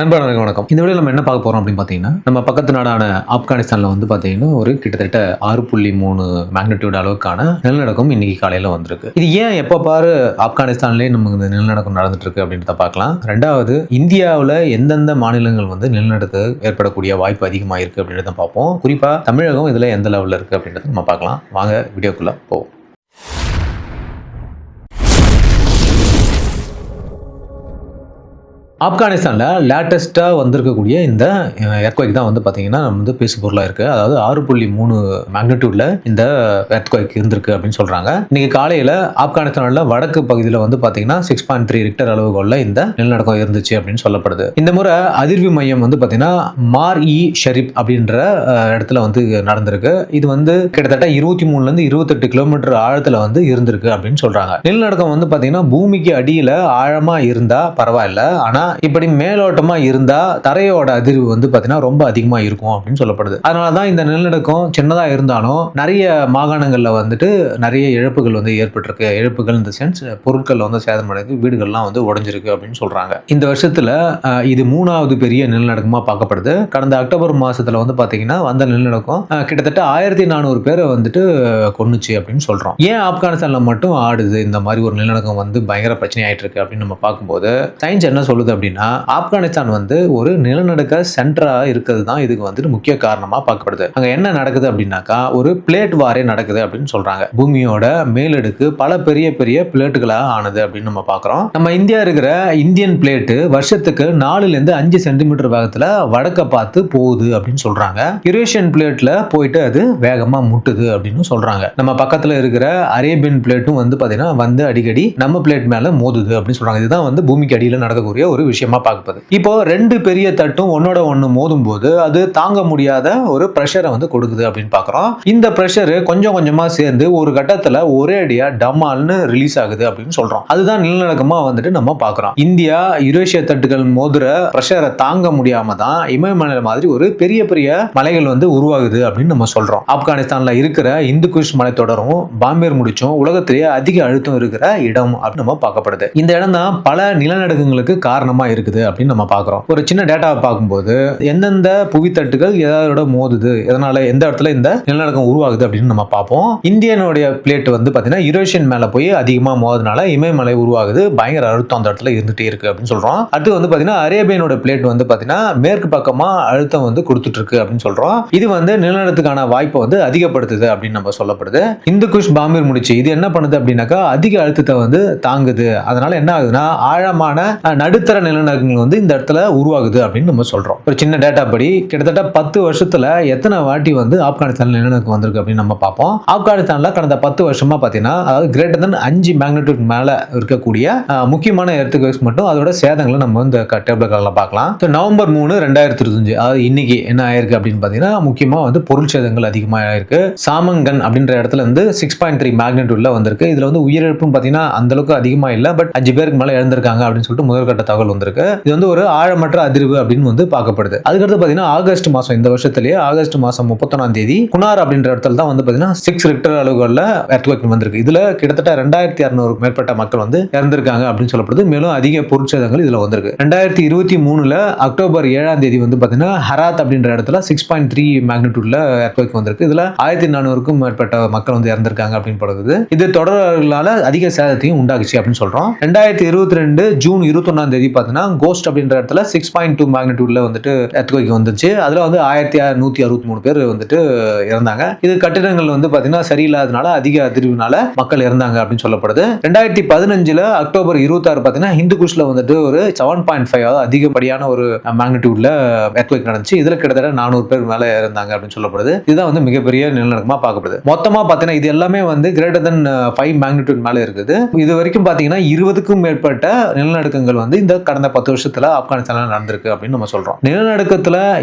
நண்பர்களுக்கு வணக்கம். இந்த வீடியோல நம்ம என்ன பார்க்க போறோம் அப்படின்னு பார்த்தீங்கன்னா, நம்ம பக்கத்து நாடான ஆப்கானிஸ்தான்ல வந்து பார்த்தீங்கன்னா, ஒரு கிட்டத்தட்ட 6.3 மேக்னிட்யூட் அளவுக்கான நிலநடுக்கம் இன்னைக்கு காலையில வந்திருக்கு. இது ஏன் எப்ப பாரு ஆப்கானிஸ்தான்லயே நமக்கு இந்த நிலநடுக்கம் நடந்துட்டு இருக்கு அப்படின்றத பார்க்கலாம். 2வது இந்தியாவுல எந்தெந்த மாநிலங்கள் வந்து நிலநடுக்கம் ஏற்படக்கூடிய வாய்ப்பு அதிகமா இருக்கு அப்படின்றத பார்ப்போம். குறிப்பா தமிழகம் இதுல எந்த லெவல்ல இருக்கு அப்படின்றத நம்ம பார்க்கலாம். வாங்க வீடியோக்குள்ள போவோம். ஆப்கானிஸ்தான்ல லேட்டஸ்டா வந்திருக்கக்கூடிய இந்த எர்த்குவைக் தான் வந்து பாத்தீங்கன்னா நம்ம வந்து பேசு பொருளா இருக்கு. அதாவது 6.3 மேக்னிட்யூட்ல இந்த எர்த்குவைக் இருந்திருக்கு அப்படின்னு சொல்றாங்க. இன்னைக்கு காலையில ஆப்கானிஸ்தான்ல வடக்கு பகுதியில் வந்து பாத்தீங்கன்னா 6.3 ரிக்டர் அளவுகோல்ல இந்த நிலநடுக்கம் இருந்துச்சு அப்படின்னு சொல்லப்படுது. இந்த முறை அதிர்வு மையம் வந்து பாத்தீங்கன்னா மார் இ ஷெரீப் அப்படின்ற இடத்துல வந்து நடந்திருக்கு. இது வந்து கிட்டத்தட்ட 23ல இருந்து 28 கிலோமீட்டர் ஆழத்துல வந்து இருந்திருக்கு அப்படின்னு சொல்றாங்க. நிலநடுக்கம் வந்து பாத்தீங்கன்னா பூமிக்கு அடியில ஆழமா இருந்தா பரவாயில்ல, ஆனா இப்படி மேலோட்டமா இருந்தா தரையோட அதிர்வு வந்து பாத்தீங்கன்னா ரொம்ப அதிகமா இருக்கும் அப்படின்னு சொல்லப்படுது. அதனாலதான் இந்த நிலநடுக்கம் சின்னதா இருந்தாலும் நிறைய மாகாணங்கள்ல வந்துட்டு நிறைய இழப்புகள் வந்து ஏற்பட்டிருக்கு. இழப்புகள் இந்த சென்ஸ் பொருட்கள் வந்து சேதமடைந்து வீடுகள்லாம் வந்து உடைஞ்சிருக்கு அப்படின்னு சொல்றாங்க. இந்த வருஷத்துல இது 3வது பெரிய நிலநடுக்கமா பார்க்கப்படுது. கடந்த அக்டோபர் மாசத்துல வந்து பாத்தீங்கன்னா வந்த நிலநடுக்கம் கிட்டத்தட்ட 1400 பேரை வந்துட்டு கொன்னுச்சு அப்படின்னு சொல்றோம். ஏன் ஆப்கானிஸ்தான்ல மட்டும் ஆடுது இந்த மாதிரி ஒரு நிலநடுக்கம் வந்து பயங்கர பிரச்சனை ஆயிட்டு இருக்கு அப்படின்னு நம்ம பார்க்கும்போது சயின்ஸ் என்ன சொல்லுது அப்படின்னா, ஆப்கானிஸ்தான் வந்து ஒரு நிலநடுக்க சென்டரா இருக்கிறது தான் இதுக்கு வந்துட்டு முக்கிய காரணமா பார்க்கப்படுது. அங்க என்ன நடக்குது அப்படின்னாக்கா ஒரு பிளேட் வாரே நடக்குது அப்படின்னு சொல்றாங்க. பூமியோட மேலடுக்கு பல பெரிய பெரிய பிளேட்டுகளா ஆனது அப்படின்னு நம்ம பார்க்கிறோம். நம்ம இந்தியா இருக்கிற இந்தியன் பிளேட் வருஷத்துக்கு 4ல இருந்து 5 சென்டிமீட்டர் வேகத்துல வடக்க பார்த்து போகுது அப்படின்னு சொல்றாங்க. யூரேஷியன் பிளேட்ல போயிட்டு அது வேகமா முட்டுது அப்படின்னு சொல்றாங்க. நம்ம பக்கத்துல இருக்கிற அரேபியன் பிளேட்டும் வந்து பாத்தீங்கன்னா வந்து அடிக்கடி நம்ம பிளேட் மேல மோதுது அப்படின்னு சொல்றாங்க. இதுதான் வந்து பூமிக்கு அடியில நடக்கக்கூடிய ஒரு விஷயமா பார்க்கப்படுது. இப்போ ரெண்டு பெரிய தட்டும் ஒன்னோட ஒன்னு மோதும் போது அது தாங்க முடியாத ஒரு பிரஷரை வந்து கொடுக்குது அப்படின்னு பார்க்கிறோம். இந்த பிரஷர் கொஞ்சம் கொஞ்சமா சேர்ந்து ஒரு கட்டத்துல ஒரே அடியா டமால்னு ரிலீஸ் ஆகுது அப்படின்னு சொல்றோம். அதுதான் நிலநடுக்கமா வந்துட்டு நம்ம பார்க்கிறோம். இந்தியா யுரேஷிய தட்டுகள் மோதுற பிரஷரை தாங்க முடியாம தான் இமயமலை மாதிரி ஒரு பெரிய பெரிய மலைகள் வந்து உருவாகுது அப்படின்னு நம்ம சொல்றோம். ஆப்கானிஸ்தான்ல இருக்கிற இந்து குஷ் மலைத்தொடரும் பாம்பேர் முடிச்சும் உலகத்திலேயே அதிக அழுத்தம் இருக்கிற இடம் அப்படின்னு நம்ம பார்க்கப்படுது. இந்த இடம் தான் பல நிலநடுக்கங்களுக்கு காரணமா இருக்குது அப்படின்னு நம்ம பார்க்கிறோம். ஒரு சின்ன டேட்டாவை பார்க்கும்போது எந்தெந்த புவித்தட்டுகள் எதோட மோதுது, எதனால எந்த இடத்துல இந்த நிலநடுக்கம் உருவாகுது அப்படின்னு நம்ம பார்ப்போம். இந்தியனுடைய பிளேட் வந்து பாத்தீங்கன்னா யூரேஷியன் மேல போய் அதிகமா மோதுனால இமயமலை உருவாகுது, பயங்கர அழுத்தம் அந்த இடத்துல இருந்துட்டே இருக்கு அப்படின்னு சொல்றோம். அடுத்து வந்து பாத்தீங்கன்னா அரேபியனோட பிளேட் வந்து பாத்தீங்கன்னா மேற்கு பக்கமா அழுத்தம் வந்து கொடுத்துட்டு இருக்கு அப்படின்னு சொல்றோம். இது வந்து நிலநடுக்கத்துக்கான வாய்ப்பை வந்து அதிகப்படுத்துது அப்படின்னு நம்ம சொல்லப்படுது. இந்து குஷ் பாம்பேர் முடிச்சு இது என்ன பண்ணுது அப்படின்னாக்கா அதிக அழுத்தத்தை வந்து தாங்குது. அதனால என்ன ஆகுதுன்னா ஆழமான நடுத்தர நிலநடுக்கங்கள் வந்து இந்த இடத்துல உருவாகுது அப்படின்னு நம்ம சொல்றோம். ஒரு சின்ன டேட்டா படி கிட்டத்தட்ட 10 வருஷத்துல எத்தனை வாட்டி வந்து ஆப்கானிஸ்தான் நிலநடுக்கம் வந்திருக்கு அப்படின்னு நம்ம பார்ப்போம். ஆப்கானிஸ்தான்ல கடந்த 10 வருஷமா பாத்தீங்கன்னா அதாவது கிரேட்டர் தென் 5 மேக்னிட்யூட் மேல இருக்கக்கூடிய முக்கியமான எர்த்குவேக்ஸ் மட்டும் அதோட சேதங்களை நம்ம இந்த டேபிள்ல பார்க்கலாம். நவம்பர் 3 2025 அதாவது இன்னைக்கு என்ன ஆயிருக்கு அப்படின்னு பாத்தீங்கன்னா முக்கியமா வந்து பொருள் சேதங்கள் அதிகமா ஆயிருக்கு. சாமங்கன் அப்படின்ற இடத்துல இருந்து 6.3 மேக்னிட்யூட்ல வந்திருக்கு. இதுல வந்து உயிரிழப்பும் பாத்தீங்கன்னா அந்த அளவுக்கு அதிகமா இல்ல, பட் 5 பேருக்கு மேல இழந்திருக்காங்க அப்படின்னு சொல்லிட்டு முதற்கட்ட தகவல் வந்திருக்கு. இது வந்து ஒரு ஆழமற்ற அதிர்வு அப்படின்னு வந்து பார்க்கப்படுது. அதுக்கடுத்து பாத்தீங்கன்னா ஆகஸ்ட் மாசம் இந்த வருஷத்திலேயே ஆகஸ்ட் மாசம் 31ஆம் தேதி குனார் அப்படின்ற இடத்துல தான் வந்து பாத்தீங்கன்னா 6 ரிக்டர் அளவுகள்ல எர்த்குவைக் வந்திருக்கு. இதுல கிட்டத்தட்ட 2600 மேற்பட்ட மக்கள் வந்து இறந்திருக்காங்க அப்படின்னு சொல்லப்படுது. மேலும் அதிக பொருட்சேதங்கள் இதுல வந்திருக்கு. 2023ல அக்டோபர் 7ஆம் தேதி வந்து பாத்தீங்கன்னா ஹராத் அப்படின்ற இடத்துல 6.3 மேக்னிட்யூட்ல எர்த்குவைக் வந்திருக்கு. இதுல 1400க்கும் மேற்பட்ட மக்கள் வந்து இறந்திருக்காங்க அப்படின்னு படுது. இது தொடர்களால அதிக சேதத்தையும் உண்டாக்குச்சு அப்படின்னு சொல்றோம். 2022 ஜூன் 21ஆம் தேதி பாத்தீங்கன்னா கோஸ்ட் அப்படின்ற இடத்துல 6.2 மேக்னிட்யூட்ல வந்துட்டு எர்த்குவைக் வந்துச்சு. அதுல வந்து 1163 பேர் வந்துட்டு இறந்தாங்க. இது கட்டிடங்கள் வந்து பாத்தீங்கன்னா சரியில்லாதனால அதிக அதிர்வுனால மக்கள் இறந்தாங்க அப்படின்னு சொல்லப்படுது. 2015ல அக்டோபர் 26 பாத்தீங்கன்னா ஹிந்து குஷ்ல வந்துட்டு ஒரு 7.5 அதாவது அதிகப்படியான ஒரு மேக்னிட்யூட்ல எர்த்குவைக் நடந்துச்சு. இதுல கிட்டத்தட்ட 400 பேர் மேல இறந்தாங்க அப்படின்னு சொல்லப்படுது. இதுதான் வந்து மிகப்பெரிய நிலநடுக்கமா பார்க்கப்படுது. மொத்தமா பாத்தீங்கன்னா இது எல்லாமே வந்து கிரேட்டர் தென் 5 மேக்னிட்யூட் மேல இருக்குது. இது வரைக்கும் பாத்தீங்கன்னா 20க்கும் மேற்பட்ட நிலநடுக்கங்கள் வந்து இந்த கடந்த 10 வருஷத்துல ஆப்கானிஸ்தான்ல நடந்திருக்கு அப்படின்னு நம்ம சொல்றோம். நிலநடுக்கத்துல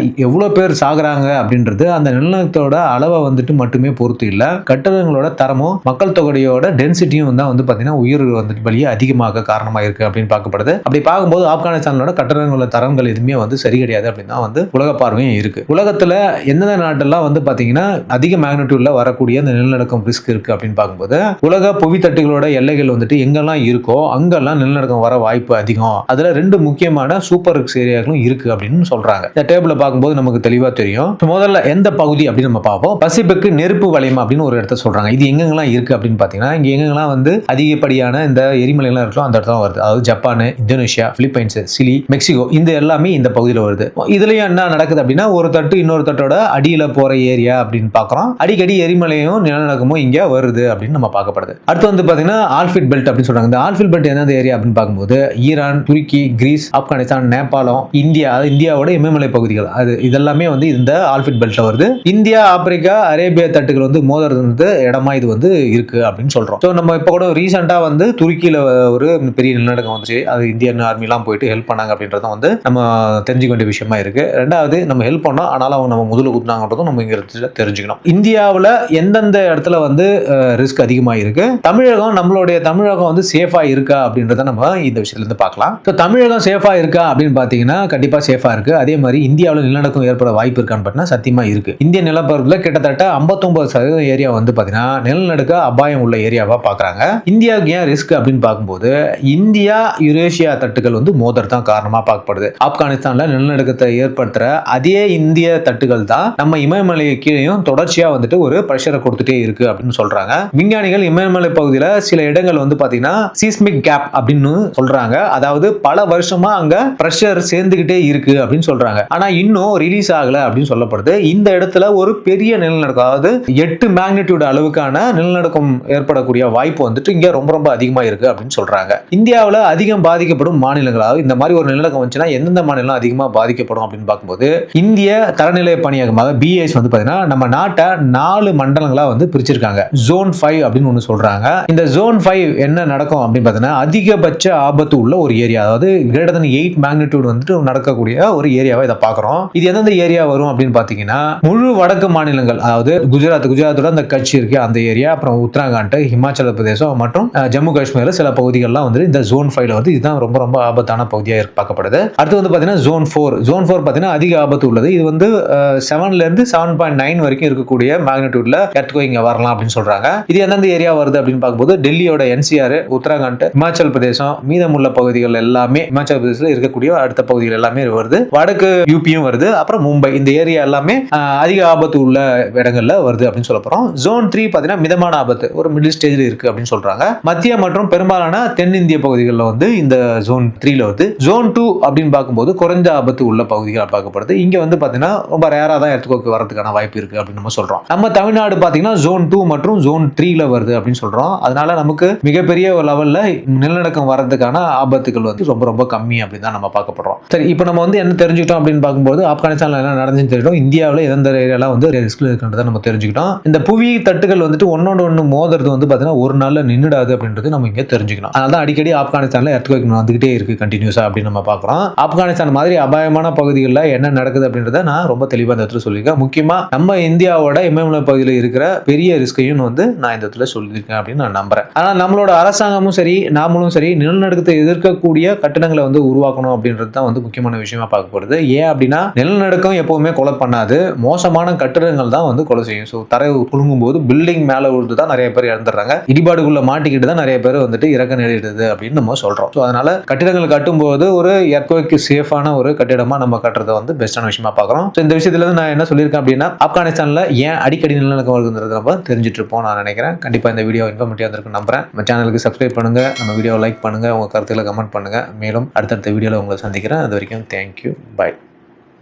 எவ்வளவு பேர் சாகுறாங்க அப்படின்றது அந்த நிலநடுக்கத்தோட அளவை வந்துட்டு மட்டுமே பொறுத்து இல்ல, கட்டடங்களோட தரமும் மக்கள் தொகையோட டென்சிட்டியும் தான் வந்து பாத்தீங்கன்னா உயிர் வந்துட்டு வழியே அதிகமாக காரணமா இருக்கு அப்படின்னு பார்க்கப்படுது. அப்படி பார்க்கும்போது ஆப்கானிஸ்தானோட கட்டடங்களோட தரங்கள் எதுவுமே வந்து சரி கிடையாது அப்படின்னு தான் வந்து உலக பார்வையும் இருக்கு. உலகத்துல எந்தெந்த நாட்டெல்லாம் வந்து பாத்தீங்கன்னா அதிக மேக்னிட்யூட்ல வரக்கூடிய அந்த நிலநடுக்கம் ரிஸ்க் இருக்கு அப்படின்னு பார்க்கும்போது உலக புவித்தட்டுகளோட எல்லைகள் வந்துட்டு எங்கெல்லாம் இருக்கோ அங்கெல்லாம் நிலநடுக்கம் வர வாய்ப்பு அதிகம். அதுல 2 முக்கியமான சூப்பர் ரிஸ்க் ஏரியாக்களும் இருக்கு அப்படின்னு சொல்றாங்க. இந்த டேபிள பார்க்கும்போது நமக்கு தெளிவா தெரியும். முதல்ல எந்த பகுதி அப்படின்னு நம்ம பார்ப்போம். பசிபிக் நெருப்பு வளையம் அப்படின்னு ஒரு இடத்த சொல்றாங்க. இது எங்கெங்கெல்லாம் இருக்கு அப்படின்னு பாத்தீங்கன்னா, இங்க எங்கெங்கெல்லாம் வந்து அதிகப்படியான இந்த எரிமலைகள் இருக்கோ அந்த இடத்துல வருது. அதாவது Japan, Indonesia, Philippines, Chile, Mexico இந்த எல்லாமே இந்த பகுதியில் வருது. இதுலயும் என்ன நடக்குது அப்படின்னா, ஒரு தட்டு இன்னொரு தட்டோட அடியில போற ஏரியா அப்படின்னு பாக்குறோம். அடிக்கடி எரிமலையும் நிலநடுக்கமும் இங்க வருது அப்படின்னு நம்ம பார்க்கப்படுது. அடுத்து வந்து பாத்தீங்கன்னா ஆல்பிட் பெல்ட் அப்படின்னு சொல்றாங்க. இந்த ஆல்பிட் பெல்ட் எந்த ஏரியா அப்படின்னு பார்க்கும்போது ஈரான், துருக்கி, கிரீஸ், ஆப்கானிஸ்தான், நேபாளம், இந்தியா, அது இந்தியாவோட இமயமலை பகுதிகள் அது இதெல்லாமே வந்து இந்த ஆல்பிட் பெல்ட்ல வருது. இந்தியா, ஆப்பிரிக்கா, அரேபியா தட்டுகள் வந்து மோதுறது இடமா இது வந்து இருக்கு அப்படின்னு சொல்றோம். ஸோ நம்ம இப்போ கூட ரீசெண்டா வந்து துருக்கியில ஒரு பெரிய நிலநடுக்கம் வந்துச்சு. அது இந்தியன் ஆர்மிலாம் போயிட்டு ஹெல்ப் பண்ணாங்க அப்படின்றத வந்து நம்ம தெரிஞ்சுக்க வேண்டிய விஷயமா இருக்கு. ரெண்டாவது நம்ம ஹெல்ப் பண்ணோம், ஆனாலும் அவங்க நம்ம முதல்ல குத்துனாங்கன்றதும் நம்ம இங்க தெரிஞ்சுக்கணும். இந்தியாவில் எந்தெந்த இடத்துல வந்து ரிஸ்க் அதிகமாக இருக்கு, நம்மளுடைய தமிழகம் வந்து சேஃபா இருக்கா அப்படின்றத நம்ம இந்த விஷயத்துல இருந்து பார்க்கலாம். தமிழகம் சேஃபா இருக்கா அப்படின்னு பாத்தீங்கன்னா கண்டிப்பா சேஃபா இருக்கு. அதே மாதிரி இந்தியாவில் நிலநடுக்கம் ஏற்பட வாய்ப்பு இருக்கான்னு பார்த்தீங்கன்னா சத்தியமா இருக்கு. இந்திய நிலப்பரப்புல கிட்டத்தட்ட 59% ஏரியா வந்து பாத்தீங்கன்னா நிலநடுக்க அபாயம் உள்ள ஏரியாவா பாக்குறாங்க. இந்தியாவுக்கு ஏன் ரிஸ்க் அப்படின்னு பார்க்கும்போது இந்தியா யுரேஷியா தட்டுகள் வந்து மோதல் தான் காரணமா பார்க்கப்படுது. ஆப்கானிஸ்தான்ல நிலநடுக்கத்தை ஏற்படுத்துற அதே இந்திய தட்டுகள் தான் நம்ம இமயமலை கீழையும் தொடர்ச்சியா வந்துட்டு ஒரு பிரஷரை கொடுத்துட்டே இருக்கு அப்படின்னு சொல்றாங்க. விஞ்ஞானிகள் இமயமலை பகுதியில சில இடங்கள் வந்து பாத்தீங்கன்னா சீஸ்மிக் கேப் அப்படின்னு சொல்றாங்க. அதாவது பல வருஷமா அங்க பிரஷர் சேர்ந்துகிட்டே இருக்கு அப்படின்னு சொல்றாங்க. ஆனா இன்னும் ரிலீஸ் ஆகல அப்படின்னு சொல்லப்படுது. இந்த இடத்துல ஒரு பெரிய நிலநடுக்கம், அதாவது 8 மேக்னிடியூட் அளவுக்கான நிலநடுக்கம் ஏற்படக்கூடிய வாய்ப்பு வந்துட்டு இங்க ரொம்ப ரொம்ப அதிகமா இருக்கு அப்படின்னு சொல்றாங்க. இந்தியாவில் அதிகம் பாதிக்கப்படும் மாநிலங்கள், அதாவது இந்த மாதிரி ஒரு நிலநடுக்கம் வந்துச்சுன்னா எந்தெந்த மாநிலம் அதிகமா பாதிக்கப்படும் அப்படின்னு பார்க்கும்போது இந்திய தரநிலை பணியகமாக பிஎஸ் வந்து பாத்தீங்கன்னா நம்ம நாட்டை 4 மண்டலங்களா வந்து பிரிச்சிருக்காங்க. ஜோன் 5 அப்படின்னு ஒன்று சொல்றாங்க. இந்த ஜோன் 5 என்ன நடக்கும் அப்படின்னு பார்த்தீங்கன்னா அதிகபட்ச ஆபத்து உள்ள ஒரு ஏரியா, அதாவது கிரேட்டர் than 8 மேக்னிடியூட் வந்துட்டு நடக்கக்கூடிய ஒரு ஏரியாவை இதை பார்க்குறோம். இது எந்தெந்த ஏரியா வரும் அப்படின்னு பார்த்தீங்கன்னா முழு வடக்கு மாநிலங்கள், அதாவது குஜராத்தோட அந்த கட்சி இருக்கு அந்த ஏரியா, அப்புறம் உத்தராகண்ட், ஹிமாச்சல பிரதேசம் மற்றும் ஜம்மு காஷ்மீர்ல சில பகுதிகள்லாம் வந்து இந்த ஜோன் 5 வந்து இதுதான் ரொம்ப ரொம்ப ஆபத்தான பகுதியாக பார்க்கப்படுது. அடுத்து வந்து பார்த்தீங்கன்னா ஜோன் 4 பார்த்தீங்கன்னா அதிக ஆபத்து உள்ளது. இது வந்து 7ல இருந்து 7.9 வரைக்கும் இருக்கக்கூடிய மேக்னிடியூட்ல எர்த்குவேக் வரலாம் அப்படின்னு சொல்றாங்க. இது எந்தெந்த ஏரியா வருது அப்படின்னு பார்க்கும்போது டெல்லியோட என்சிஆர், உத்தராகண்ட், ஹிமாச்சல் பிரதேசம், மீதமுள்ள பகுதிகள் எல்லாமே ஹிமாச்சல் பிரதேசத்தில் இருக்கக்கூடிய அடுத்த பகுதிகள் எல்லாமே வருது. வடக்கு யூபியும் வருது. அப்புறம் மும்பை, இந்த ஏரியா எல்லாமே அதிக ஆபத்து உள்ள இடங்கள்ல வருது அப்படின்னு சொல்ல போறோம். ஜோன் 3 பார்த்தீங்கன்னா மிதமான ஆபத்து, ஒரு மிடில் ஸ்டேஜில் இருக்கு அப்படின்னு சொல்றாங்க. மத்திய மற்றும் பெரும்பாலான தென்னிந்திய பகுதிகளில் வந்து இந்த ஜோன் 3ல வருது. ஜோன் 2 அப்படின்னு பார்க்கும்போது குறைந்த ஆபத்து உள்ள பகுதிகள் பார்க்கப்படுது. இங்க வந்து பாத்தீங்கன்னா ரொம்ப ரேரா தான் எர்த்குவேக் வரதுக்கான வாய்ப்பு இருக்கு அப்படின்னு நம்ம சொல்றோம். நம்ம தமிழ்நாடு பாத்தீங்கன்னா ஜோன் 2 மற்றும் ஜோன் 3ல வருது அப்படின்னு சொல்றோம். அதனால நமக்கு மிகப்பெரிய ஒரு லெவல்ல நிலநடுக்கம் வரதுக்கான ஆபத்துகள் வந்து ரொம்ப ரொம்ப கம்மி அப்படின்னு தான் நம்ம பார்க்கப்படுறோம். சரி, இப்போ நம்ம வந்து என்ன தெரிஞ்சுக்கிட்டோம் அப்படின்னு பார்க்கும்போது ஆப்கானிஸ்தான்ல என்ன நடந்துன்னு தெரியும், இந்தியாவில் எந்தெந்த ஏரியாலாம் வந்து ரிஸ்க்ல இருக்குன்றதை நம்ம தெரிஞ்சுக்கிட்டோம். இந்த புவி தட்டுகள் வந்துட்டு ஒன்னோட ஒன்று மோதுறது வந்து பாத்தீங்கன்னா ஒரு நாள்ல நின்னுடாது அப்படின்றது நம்ம இங்க தெரிஞ்சுக்கணும். அதனால தான் அடிக்கடி ஆப்கானிஸ்தான்ல எர்த்குவேக் வந்துகிட்டே இருக்கு கண்டினியூஸா அப்படின்னு நம்ம பார்க்குறோம். ஆப்கானிஸ்தான் மாதிரி அபாயமான பகுதிகளில் என்ன நடக்குது அப்படின்றத நான் ரொம்ப தெளிவாக இந்த இடத்துல சொல்லியிருக்கேன். முக்கியமா நம்ம இந்தியாவோட இமயமலை பகுதியில் இருக்கிற பெரிய ரிஸ்கையும் வந்து நான் இந்த இடத்துல சொல்லியிருக்கேன் அப்படின்னு நான் நம்புறேன். ஆனால் நம்மளோட அரசாங்கமும் சரி நாமளும் சரி நிலநடுக்கத்தை எதிர்க்கக்கூடிய கட்டணங்களை வந்து உருவாக்கணும் அப்படின்றது தான் வந்து முக்கியமான விஷயமா பார்க்கப்படுது. ஏன் அப்படின்னா நிலநடுக்கம் எப்பவுமே கொலை பண்ணாது, மோசமான கட்டிடங்கள் தான் வந்து கொலை செய்யும். ஸோ தரை குலுங்கும் போது பில்டிங் மேலே விழுந்து தான் நிறைய பேர் இறந்துடுறாங்க, இடிபாடுக்குள்ள மாட்டிக்கிட்டு தான் நிறைய பேர் வந்துட்டு இறக்க நேரிடுது அப்படின்னு நம்ம சொல்றோம். ஸோ அதனால கட்டிடங்கள் கட்டும்போது ஒரு எர்த்குவேக் சேஃபான ஒரு கட்டிடமா நம்ம கட்டுறதை வந்து பெஸ்டான விஷயமா பார்க்குறோம். ஸோ இந்த விஷயத்துல நான் என்ன சொல்லியிருக்கேன் அப்படின்னா ஆப்கானிஸ்தான்ல ஏன் அடிக்கடி நிலநடுக்கம் வருதுன்றதை நம்ம தெரிஞ்சுட்டு இருப்போம் நான் நினைக்கிறேன். கண்டிப்பா இந்த வீடியோ இன்ஃபர்மேட்டிவா இருக்கும் நம்புறேன். நம்ம சேனலுக்கு சப்ஸ்கிரைப் பண்ணுங்க, நம்ம வீடியோ லைக் பண்ணுங்க, உங்க கருத்துக்களை கமெண்ட் பண்ணுங்க. மேலும் அடுத்தடுத்த வீடியோல உங்களை சந்திக்கிறேன். அது வரைக்கும் தேங்க்யூ, பை.